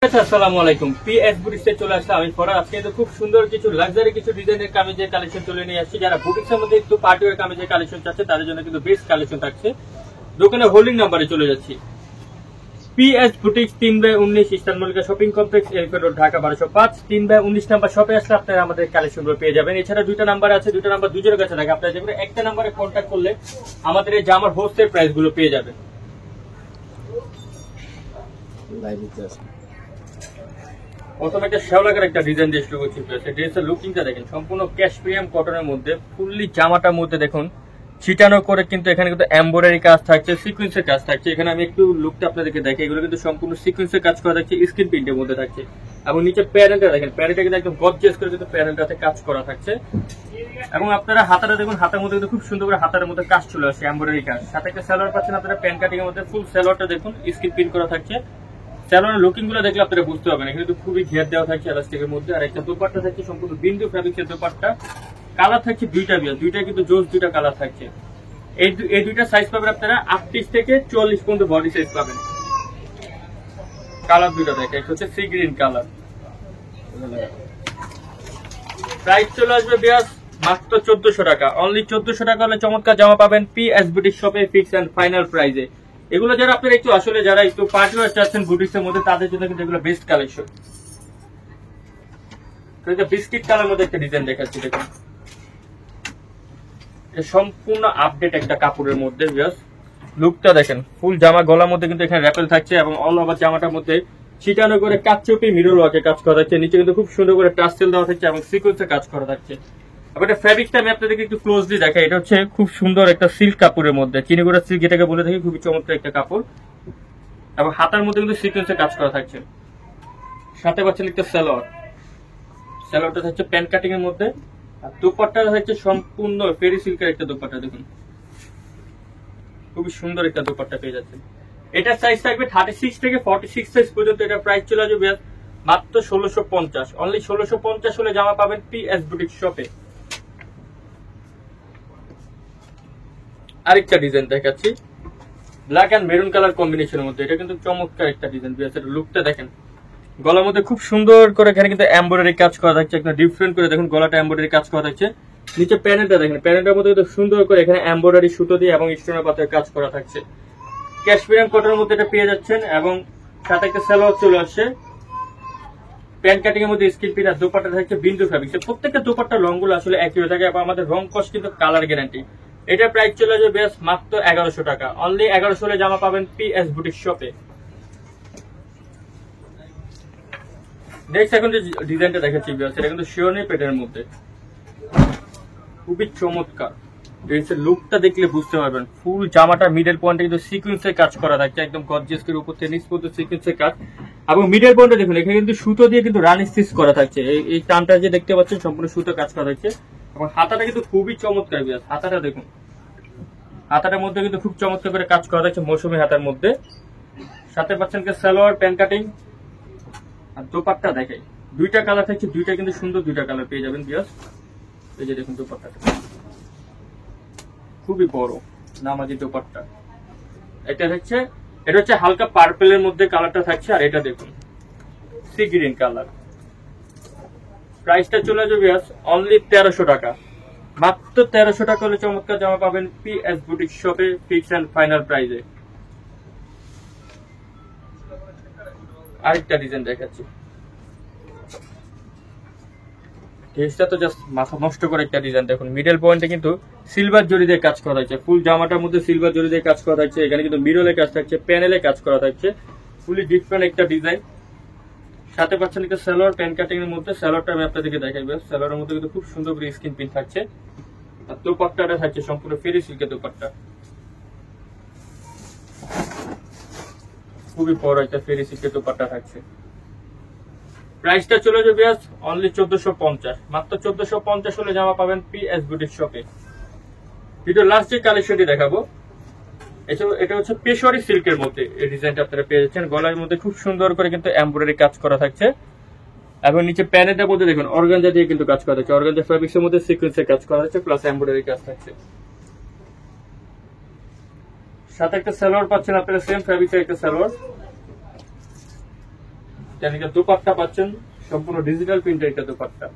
আসসালামু আলাইকুম। পিএস বুটিক্সে চলে আসলাম আমি ফরাদ। আজকে তো খুব সুন্দর কিছু লাক্সারি কিছু ডিজাইনের কামিজের কালেকশন তুলে নিয়ে আসছি। যারা বুটিক্সের মধ্যে একটু পার্টি ওয়্যার কামিজের কালেকশন চাচ্ছে তাদের জন্য কিন্তু বেস্ট কালেকশন থাকছে। দোকানে হোল্ডিং নাম্বারে চলে যাচ্ছি। PS boutiques 3/19 eastern Mallika shopping complex, elephant road, Dhaka 1205। 3/19 number শপে আসলে আপনারা আমাদের কালেকশনগুলো পেয়ে যাবেন। এছাড়া দুইটা নাম্বার আছে, দুইটা নাম্বার দুজনের কাছে থাকে। আপনারা যেগুলো একটা নাম্বারে কন্ট্যাক্ট করলে আমাদের এই জামার হোলসেল প্রাইস গুলো পেয়ে যাবেন। প্রথমে একটা শেওলাকার একটা ডিজাইন দিয়ে শুরু করছি। ড্রেসের লুকিংটা দেখেন, সম্পূর্ণ ক্যাশপ্রিয়াম কটনের মধ্যে, ফুললি জামাটার মধ্যে দেখুন ছিটানো করে কিন্তু এখানে কিন্তু এমব্রয়ডারি কাজ থাকছে, সিকোয়েন্সের কাজ থাকছে। এখানে আমি একটু লুকটা আপনাদেরকে দেখি, এগুলো কিন্তু সম্পূর্ণ সিকোয়েন্সের কাজ করা থাকছে, স্ক্রিন প্রিন্টের মধ্যে থাকছে। এবং নিচে প্যানেলটা দেখেন, প্যানেলটা কিন্তু একদম গর্জিয়াস করে কিন্তু প্যানেলটাতে কাজ করা থাকছে। এবং আপনারা হাতাটা দেখুন, হাতের মধ্যে কিন্তু খুব সুন্দর করে হাতার মধ্যে কাজ চলে আসছে, এমব্রয়ডারি কাজ। সাথে একটা সালোয়ার পাচ্ছেন আপনারা প্যান কাটিং এর মধ্যে, ফুল সালোয়ারটা দেখুন স্ক্রিন প্রিন্ট করা থাকছে। স্যালোনের লুকিং গুলো দেখলে আপনারা বুঝতে পারবেন এখানে কিন্তু খুবই ঘের দেওয়া থাকছে এলাস্টিকের মধ্যে। আর একটা দোপাট্টা থাকছে সম্পূর্ণ বিন্দু ফ্যাব্রিক্সের দোপাট্টা। কালার থাকছে দুইটা, দুইটা কিন্তু জোস দুইটা কালার থাকছে। এই দুইটা সাইজ পাবেন আপনারা 38 থেকে 44 পর্যন্ত বডি সাইজ পাবেন। কালার দুইটা দেখে, একটা হচ্ছে সি গ্রিন কালার। প্রাইস চলে আসবে বিয়াস মাত্র 1400 টাকা। অনলি 1400 টাকা হলে চমৎকার জামা পাবেন পিএস বুটিক শপে, ফিক্স এন্ড ফাইনাল প্রাইসে। এগুলো যারা আপনারা একটু আসলে যারা একটু পার্টি ওয়্যার চাচ্ছেন বুটিক্সের মধ্যে তাদের জন্য কিন্তু এগুলো বেস্ট কালেকশন। বিস্কিট কালার মধ্যে একটা ডিজাইন দেখাচ্ছি দেখুন, সম্পূর্ণ আপডেট একটা কাপড়ের মধ্যে। লুকটা দেখেন, ফুল জামা গলার মধ্যে কিন্তু এখানে র্যাপেল থাকছে এবং অল ওভার জামাটার মধ্যে ছিটানো করে কাচচুপি মিরর ওয়ার্কের কাজ করা থাকছে। নিচে কিন্তু খুব সুন্দর করে টাসেল দেওয়া থাকছে এবং সিকোয়েন্সের কাজ করা থাকছে। আবার এটা ফ্যাব্রিকটা আমি আপনাদেরকে একটু ক্লোজলি দেখাই। এটা হচ্ছে খুব সুন্দর একটা সিল্ক কাপড়ের মধ্যে, চিনিগুড়া সিল্ক যেটাকে বলে থাকি, খুবই চমৎকার একটা কাপড়। এবং হাতার মধ্যে কিন্তু সিকোয়েন্সের কাজ করা থাকছে। সাথে পাচ্ছেন একটা সালোয়ার, সালোয়ারটা থাকছে প্যান্ট কাটিং এর মধ্যে। আর দোপাট্টাটা থাকছে সম্পূর্ণ ফেরি সিল্কের একটা দোপাট্টা দেখুন, খুবই সুন্দর একটা দোপাট্টা পেয়ে যাচ্ছে। এটার সাইজ থাকবে 36 থেকে 46 সাইজ পর্যন্ত। এটা প্রাইস চলে আসবে মাত্র 1650। অনলি 1650 হলে জামা পাবেন পিএস বুটিক শপে। আরেকটা ডিজাইন দেখাচ্ছি, ব্ল্যাক এন্ড মেরুন কালার কম্বিনেশনের মধ্যে। এটা কিন্তু চমৎকার একটা ডিজাইন। লুকটা দেখেন, গলার মধ্যে খুব সুন্দর করে এখানে কিন্তু এমব্রয়ডারি কাজ করা থাকছে, একটা ডিফারেন্ট করে দেখুন গলাটা এমব্রয়ডারি কাজ করা থাকছে। নিচে প্যানেলটা দেখেন, প্যানেলটার মধ্যে কিন্তু সুন্দর করে এখানে এমব্রয়ডারি সুতো দিয়ে এবং স্টোনের পাথরের কাজ করা থাকছে। ক্যাশমিয়ান কটনের মধ্যে এটা পেয়ে যাচ্ছেন এবং সাথে একটা সালোয়ার চলে আসছে প্যান্ট কাটিং এর মধ্যে স্কিন প্রিন্ট। আর দোপাট্টা থাকছে বিন্দু ফ্যাব্রিক্স। প্রত্যেকটা দোপাট্টার রংগুলো আসলে একই হয়ে থাকে এবং আমাদের রং কস্ট কিন্তু কালার গ্যারান্টি। এটা প্রাইস চলে আসবে বেশ মাত্র 1100 টাকা। অনলি 1100 হলে জামা পাবেন পিএস বুটিক শপে। নেক্সট এখন যে ডিজাইনটা দেখাচ্ছি সেটা কিন্তু শিওনি পেটের মধ্যে, খুবই চমৎকার। ড্রেসের লুকটা দেখলে বুঝতে পারবেন, ফুল জামাটা মিডল পয়েন্টে কিন্তু সিকোয়েন্সের কাজ করা থাকছে, একদম গর্জিয়াস করে উপর থেকে নিচ পর্যন্ত সিকোয়েন্সের কাজ। এবং মিডল পয়েন্টে দেখুন এখানে কিন্তু সুতো দিয়ে কিন্তু রানি স্টিচ করা থাকছে। এই টানটা যে দেখতে পাচ্ছেন সম্পূর্ণ সুতো কাজ করা থাকছে। এবং হাতাটা কিন্তু খুবই চমৎকার। হাতাটা দেখুন, হাতাটার মধ্যে কিন্তু খুব চমৎকার করে কাজ করা থাকছে মৌসুমী হাতার মধ্যে। সাথে পাচ্ছেন সালোয়ার প্যান্ট কাটিং। আর দোপাট্টা দেখাই, দুইটা কালার থাকছে, দুইটা কিন্তু সুন্দর দুইটা কালার পেয়ে যাবেন বিয়াস। এই যে দেখুন দোপাট্টাটা খুবই বড় নামাজি দোপাট্টা। এটা হচ্ছে হালকা পার্পেলের মধ্যে কালারটা থাকছে। আর এটা দেখুন সি গ্রিন কালার। প্রাইসটা চলে যাবে অনলি 1300 টাকা। মাত্র 1300 টাকা হলে চমৎকার জামা পাবেন পিএস বুটিক শপে, ফিক্স এন্ড ফাইনাল প্রাইসে। আরেকটা ডিজাইন দেখাচ্ছি, ড্রেসটা তো জাস্ট মাথা নষ্ট করে একটা ডিজাইন দেখুন। মিডল পয়েন্টে কিন্তু সিলভার জরি দিয়ে কাজ করা থাকছে, ফুল জামাটার মধ্যে সিলভার জরি দিয়ে কাজ করা থাকছে। এখানে কিন্তু মিরলে কাজ থাকছে, প্যানেলে কাজ করা থাকছে, ফুলি ডিফারেন্ট একটা ডিজাইন। সাথে পাচ্ছেন একটা সালোয়ার প্যান্ট কাটিং এর মধ্যে। সালোয়ারটা আমি আপনাদেরকে দেখাইবো। সালোয়ারের মধ্যে কিন্তু খুব সুন্দর করে স্কিন প্রিন্ট থাকছে। আর দোপাট্টাটা থাকছে সম্পূর্ণ ফেরি সিল্কের দোপাট্টা, খুবই বড় একটা ফেরি সিল্কের দোপাট্টা থাকছে। প্রাইসটা চলে যাবে অনলি 1450। মাত্র 1450 হলে জামা পাবেন পিএস বুটিক শপে। ভিডিও লাস্ট যে কালেকশনটি দেখাবো এটা হচ্ছে পেশোয়ারি সিল্কের মধ্যে। এই ডিজাইনটা আপনারা পেয়ে যাচ্ছেন। গলার মধ্যে খুব সুন্দর করে কিন্তু এমব্রয়ডারি কাজ করা থাকছে এবং নিচে প্যানেলটার মধ্যে দেখুন অর্গানজা দিয়ে কিন্তু কাজ করা থাকছে। অর্গানজা ফ্যাব্রিক্স এর মধ্যে সিকোয়েন্সের কাজ করা হচ্ছে, প্লাস এমব্রয়ডারি কাজ থাকছে। সাথে একটা সালোয়ার পাচ্ছেন আপনারা, সেম ফ্যাব্রিক্সের একটা সালোয়ার। দেন এটা দুপাট্টা পাচ্ছেন সম্পূর্ণ ডিজিটাল প্রিন্টের একটা দুপাট্টা।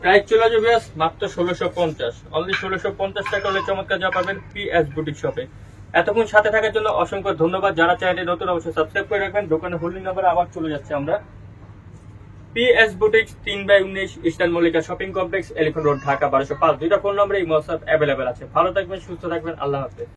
প্রাইস চলে যাবে মাত্র 1650, অনলি 1650 টাকা হলে চমৎকার যা পাবেন পিএস বুটিক শপে। এতক্ষণ সাথে থাকার জন্য অসংখ্য ধন্যবাদ। যারা চ্যানেলে নতুন অবশ্যই সাবস্ক্রাইব করে রাখবেন। দোকানের হোল্ডিং নাম্বার আবার চলে যাচ্ছে আমরা। PS boutique 3/19 eastern Mallika shopping complex, elephant road, Dhaka 1205। দুইটা ফোন নম্বরে এই হোয়াটসঅ্যাপ অ্যাভেলেবেল আছে। ভালো থাকবেন, সুস্থ থাকবেন, আল্লাহ হাফেজ।